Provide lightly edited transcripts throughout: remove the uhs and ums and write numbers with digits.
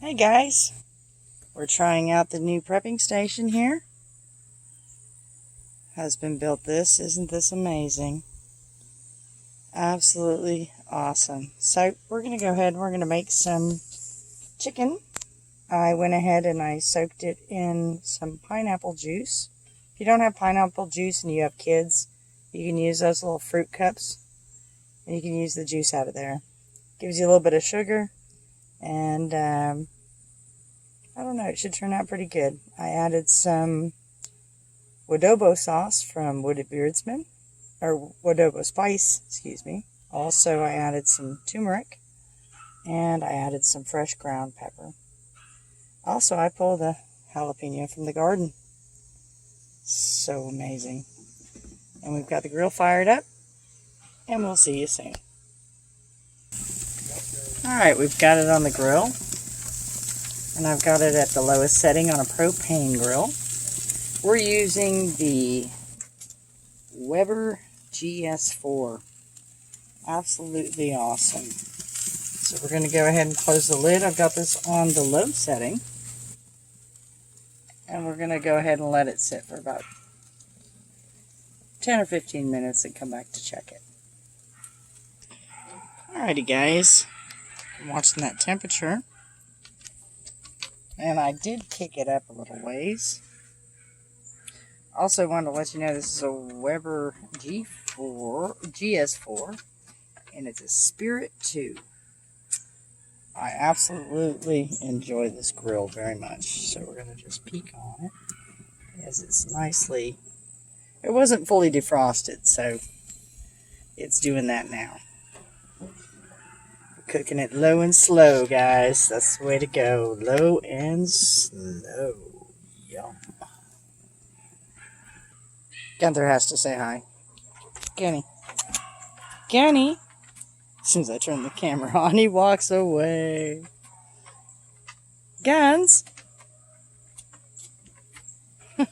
Hey guys, we're trying out the new prepping station here. Husband built this. Isn't this amazing? Absolutely awesome. So we're going to go ahead and we're going to make some chicken. I went ahead and I soaked it in some pineapple juice. If you don't have pineapple juice and you have kids, you can use those little fruit cups and you can use the juice out of there. Gives you a little bit of sugar and I don't know, it should turn out pretty good. I added some Wadobo sauce from Wooded Beardsman, or Wadobo spice, excuse me. Also, I added some turmeric, and I added some fresh ground pepper. Also, I pulled a jalapeno from the garden. So amazing. And we've got the grill fired up, and we'll see you soon. Alright, we've got it on the grill. And I've got it at the lowest setting on a propane grill. We're using the Weber GS4. Absolutely awesome. So we're going to go ahead and close the lid. I've got this on the low setting. And we're going to go ahead and let it sit for about 10 or 15 minutes and come back to check it. Alrighty guys, I'm watching that temperature. And I did kick it up a little ways. Also wanted to let you know this is a Weber GS4, and it's a Spirit 2. I absolutely enjoy this grill very much. So we're going to just peek on it as it's nicely, it wasn't fully defrosted, so it's doing that now. Cooking it low and slow, guys. That's the way to go. Low and slow. Yum. Gunther has to say hi. Kenny. Kenny. As soon as I turn the camera on, he walks away. Guns. Now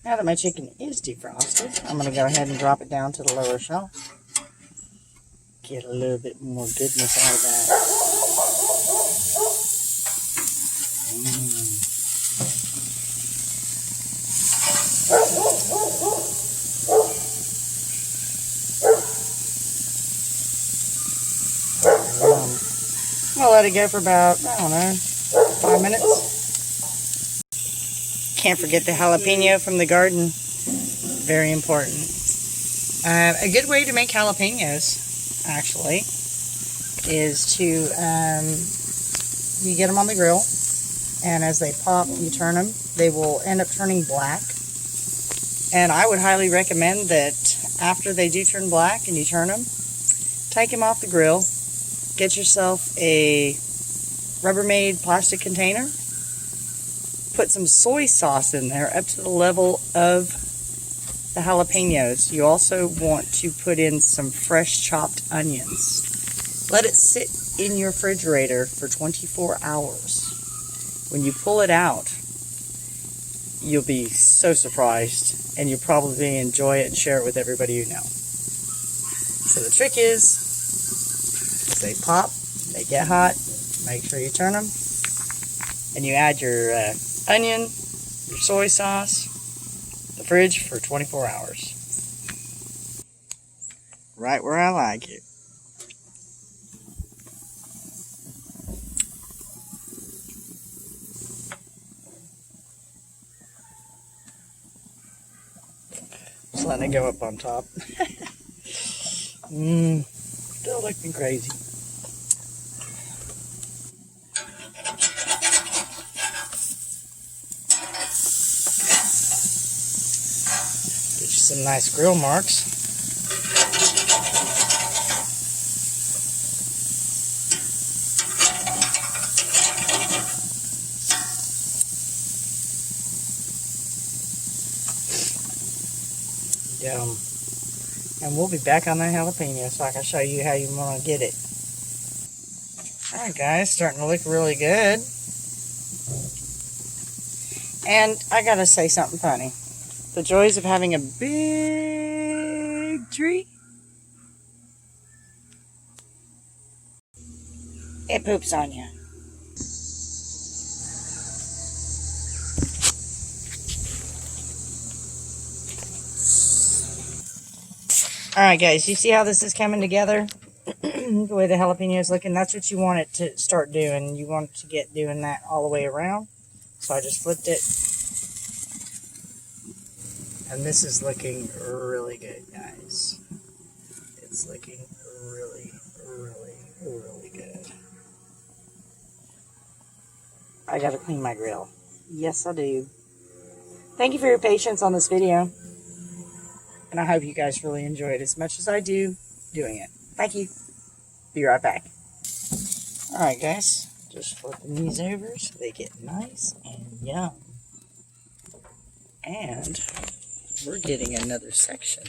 that my chicken is defrosted, I'm going to go ahead and drop it down to the lower shelf. Get a little bit more goodness out of that. I'll let it go for about, I don't know, 5 minutes. Can't forget the jalapeno from the garden. Very important. A good way to make jalapenos, actually, is to, you get them on the grill, and as they pop, you turn them. They will end up turning black. And I would highly recommend that after they do turn black and you turn them, take them off the grill, get yourself a Rubbermaid plastic container, put some soy sauce in there up to the level of the jalapenos. You also want to put in some fresh chopped onions. Let it sit in your refrigerator for 24 hours. When you pull it out, you'll be so surprised, and you'll probably enjoy it and share it with everybody you know. So the trick is, as they pop, they get hot, make sure you turn them, and you add your onion, your soy sauce, the fridge for 24 hours. Right where I like it. Just letting it go up on top. Still looking crazy. Get you some nice grill marks. And we'll be back on that jalapeno so I can show you how you want to get it. Alright guys, starting to look really good. And I gotta say something funny. The joys of having a big tree it poops on you. Alright guys, you see how this is coming together? The way the jalapeno is looking, that's what you want it to start doing. You want it to get doing that all the way around. So I just flipped it. And this is looking really good, guys. It's looking really, really, really good. I gotta clean my grill. Yes, I do. Thank you for your patience on this video. And I hope you guys really enjoy it as much as I do doing it. Thank you. Be right back. Alright guys, just flipping these over so they get nice and yum. And we're getting another section.